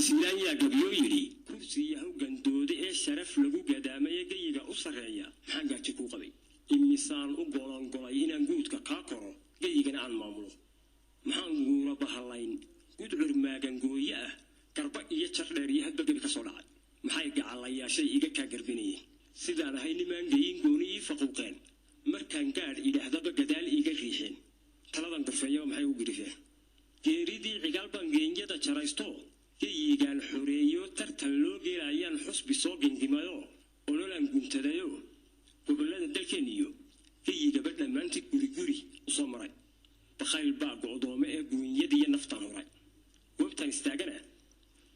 سيلان يا قبيويري كرسي يهو قندود شرف لغو قدامي يقيقا أسرعيا حقا تكو قبي إمسان أقولان قلايين أنقودك كاكورو قيقا عن ماملو محان بهالين قد عرماقا قوية كربا يتشرري هدبا قبي كسولاد محايقا عليا شيء إيقا كاقربيني سيدان هاي نمان قيين قوني فقوقين مركان قاد إلى هدبا قدال إيقا ريحين تلادان قفايا ومحاي وقريفين geeridii cigaal bangeeyada jaraysto geeyigan xoreeyo tartan loo geeyaan xusbi soo gindimayo ololan guntadayo gobolada dalkeeniyo geeyiga badamaanti guri soo maray takhayl baa go'doome ee guunyada iyo naftan horay goobtan istaagana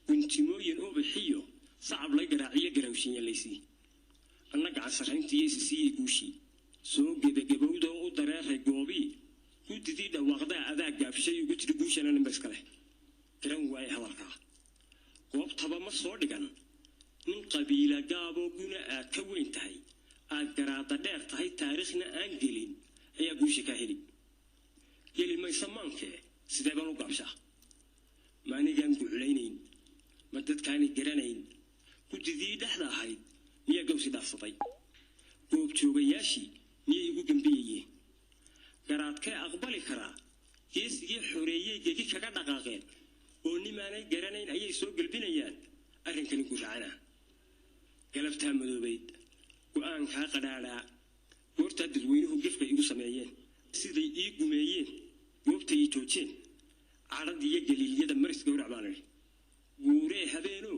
guntimooyin oo bixiyo sacab la garaaciyo garawshiin leeysi annaga casarayntii si guushi soo gebagabowdo oo dareeray goobi كنتي دواقدا أذا جاب شيء وقلت لبوش أنا نبسكله كلام واي هذا وقتها ما صار لكن من قبيلة جابوا جنا كوين تهي أقرأ تدار تهي تاريخنا أنجلين هي بوش كهلي يلي ما يسمعنك سيدنا قابشة ما نيجان قلينين ما تتكاني جرانين كنت ذي دحلا هاي هي جوسي دافطي وبتشو بياشي يجوا جنبيه قرأت كأقبل كرا يسقي حرية جدي كذا دقائق وني ما ني جرانين أي سوق البنيان أرين كن يقول عنها قلبتها مذوبيد وأن كقد على ورتد الوينه كيف يقول سمايين سيدي يقومين وقتي توتين عرض يجلي اليد مرس جور عبانه جوري هبينو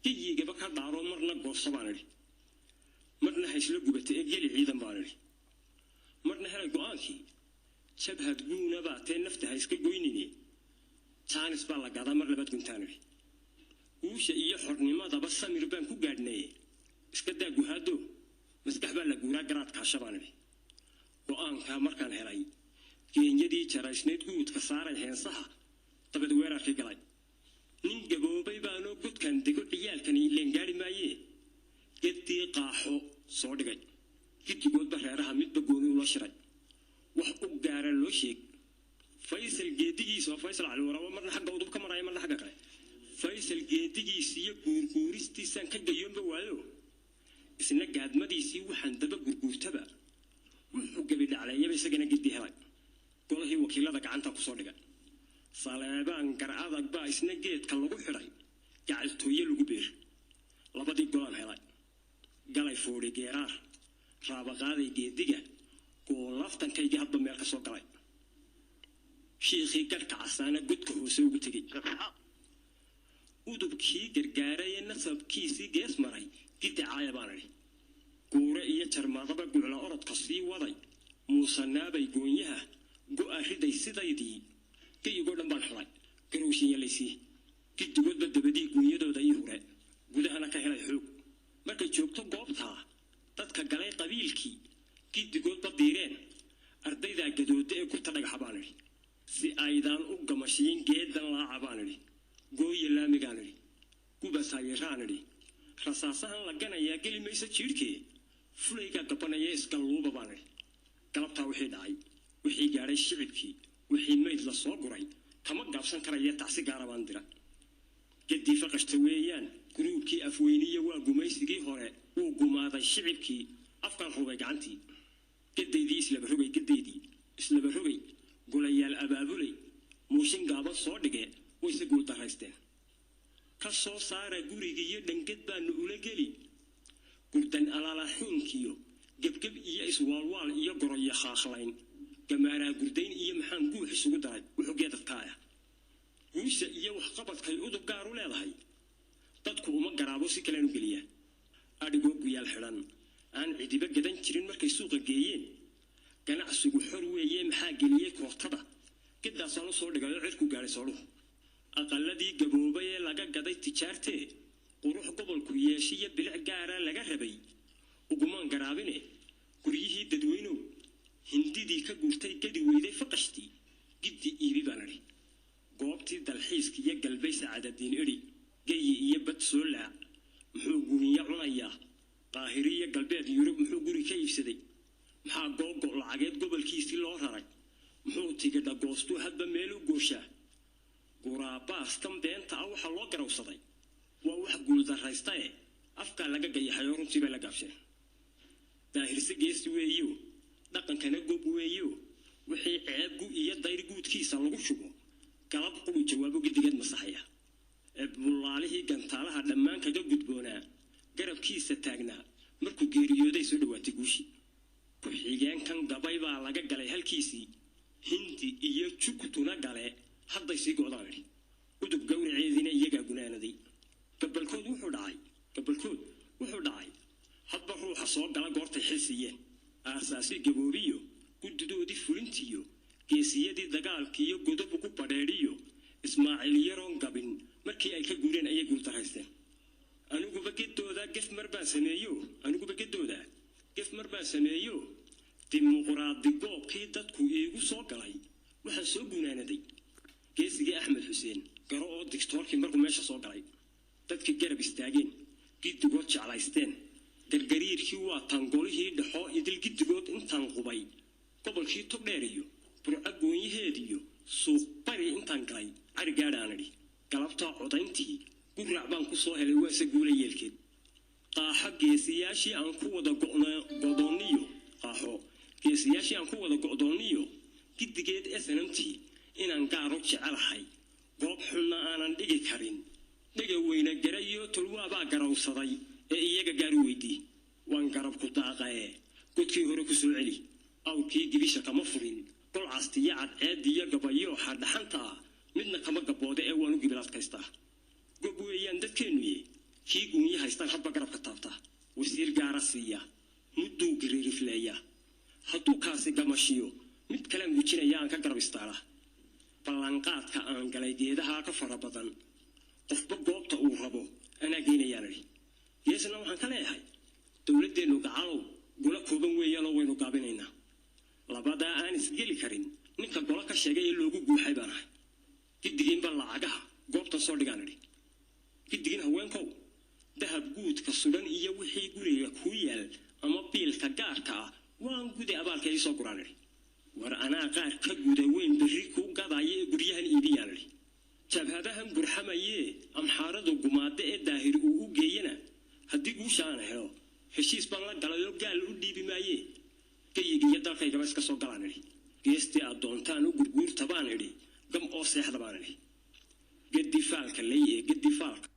يجي جبك هالدارو مرنا قص عبانه مرنا هيسلق بتأجل عيدا عبانه مرنا هلا قانكي شبه تقولنا بعدين نفتح يسكت جوينيني تانس بالله قاعد مر لبعض كنتاني وش يحرني ما ده بس سمير بان كو قاعدني اسكت ده جهادو مسكح بالله جورا قرات كاشباني وان كامر كان هلاي كين يدي شرايشنيت قوت كسارة هين صح طب دويرة في قلاي نين جبوا بيبانو قد كان تقول عيال كان يلين مايه كتي قاحو صادقي كتي قد بحرها ميت بقولي ولا شراي وحقوق جار اللوشيك فيصل جديجي سو فيصل على الورا مرنا حق وضب كم راي مرنا حق كله فيصل جديجي سي كوريستي سان كجيوم بوالو اسنا قاد ما دي سي وحن دبا غرغورتبا وحو غبيد عليا بيسغنا جدي هلاي قولهي وكيلada gacanta ku soo dhiga salaabaan garaadag baa isna geedka lagu xiray gacaltooye lagu beer labadii golaan helay galay foori geerar raaba qaaday geediga ولفتن كي جهب ميرك سوقي شيخي كرك عسانا قدك هو سوق تجي ودب كي جرجاري النسب كيسي جيس مري كده عايباني كورة ترى ضبق على أرض قصي وضي موسنا بيجونيها جو أهدي سيدي كي يقول لهم بنحراي كروشي يليسي كي تقول بدي بدي جونيه ده يهورة قول أنا كهلا يحوق ما كي تشوف تقابتها تذكر جلاي قبيلكي كي تقول بديرين أرضي ذا جدود كنت أنا حبانري سي أيضا أقمشين جدا لا عبانري قوي لا مجانري كوبا سايرانري رصاصها لجنا يا كل ما يسجيركي فليكا كبنا يسكالوبا بانري كلبتها وحيد عاي وحي جاري الشعبكي وحي ميت للصقري كما قابسن كرايا تعسي قارباندرا جدي فقشتويان كروبكي أفوينية وقميسكي هراء وقماذا الشعبكي أفكار هو جعنتي جديدي إسلام جديدي إسلام ربي قول يا الأبابولي موشين قابل صادقة ويسقول تهستين كسر صار جوري دنجد بان أولجلي قلتن على الحين كيو جب إياه سوالوال إياه قرية خاخلين كمارا قردين إياه محن جوح سوداي وحجات الكايا ويش إياه وحقبت كي أدب قارو لا هاي تدكو ما قرابو سكلانو قليه أرجوك يا الحران أنا عدي بجدًا ترين مركز سوق الجيين كان عسوق حروة يم حاجلية كورتبا كده صاروا صور لقاء عركوا قال صاروا أقل دي جبوبية لقى قضي تجارته وروح قبل كرياشية بالعجارة لقى ربي وجمان قرابنه كريه تدوينه هندي دي كجورتي كدي ويدي فقشتي جدي إيبي بانري قابتي دالحيس كي يجل بيس عدد دين إري جاي يبت سولع محوجوني عنايا قاهرية قلبيت يوروب محوجوري كيف سدي محا جوجو العجيب قبل كيسي لورهاي محو تيجي دا قوستو حد بميلو جوشة quraabaas kan beenta ah waxa loo garawsaday waa wax guuldarraystay afka laga gayahay runtii bay la gaabshay daahirsi geesi weeyo dhaqankana goob weeyo wixii ceebgu iyo dayr guudkiisa lagu shubo galab qulu jawaabo gidigad masaxaya bulaalihii gantaalaha dhammaan kaga gudboonaa garabkiisa taagnaa markuu geeriyooday soo dhawaatay guushi ku xigeen kan gabay baa laga galay halkiisii hindi iyo jugtuna gale hadday sii go'daan udub gawraceedina iyaga gunaanaday gabalkood wuxuu dhacay hadba ruuxa soo gala goortay xilsiyeen aasaasi gaboobiyo guddoodii fulintiyo geesiyadii dagaalkiiyo godob ugu badheedhiyo ismaaciil yaroon gabin markii ay ka guureen ayay guultaraysteen aniguba gedooda gef mar baan sameeyo dimuqraadi goobkii dadku iigu soo galay waxaan soo gunaanaday geesigii axmed xuseen garo oo diktoorkii markuu meesha soo galay dadkii garab istaageen giddigood jeclaysteen gargariirkii waa tangolihii dhaxoo idil giddigood intaan qubay gobolkii togdheer iyo burca goonyaheed iyo suuq bari intaan galay carigaadhaan idhi galabtaa codayntii guraac baan ku soo helay waase guula yeelkeed qaaxo geesiyaashii aan ku wada go'doonniyo giddigeed snmtii inaan gaaro jecelahay goob xunna aanan dhigi karin dhiga weyna garayo tolwaabaa garawsaday ee iyaga gaari weydii waan garab ku daaqae godkii hore ku soo celi awrkii gibisha kama furin golcastiyo cadceediyo gabayo xardhaxanta ah midna kama gabooda ee waanu gibilaadkaystaa gob weeyaan dadkeennuye kii guunyi haystaan hadba garabka taabta wasiir gaara siiya mudduu giriirifleeya hadduu kaasi gamashiyo mid kalaan gujinaya aan ka garab istaala ballanqaadka aan galay geedaha ka fara badan qofba goobta uu rabo anaa geynayaan idhi geesna waxaan ka leeyahay dowladdeennu gacalow gula kooban weeyaanoo waynu gaabinaynaa labadaa aan isgeli karin ninka gola ka sheegay ee loogu guuxay baan ahay giddigiinba lacagaha goobtan soo dhigaan idhi giddigiin haweenkow dahab guudka sugan iyo wixii guriga kuu yaal ama biilka gaarka ah waan gude abaalka ii soo guraan idhi war anaa qaar ka guda weyn berri kuu gadaya ee guryahan iibiyaan idhi jabhadahan gurxamayee amxaaradu gumaadda ee daahir uu u geeyana haddii guushaan helo heshiis baan la galayoo gaal u dhiibi maayee gayigiiyo dalkaygaba iska soo galaan idhi geestii aad doontaan u gurguurta baan idhi gam oo seexda baan idhi geddi faalka ley ee geddi faalka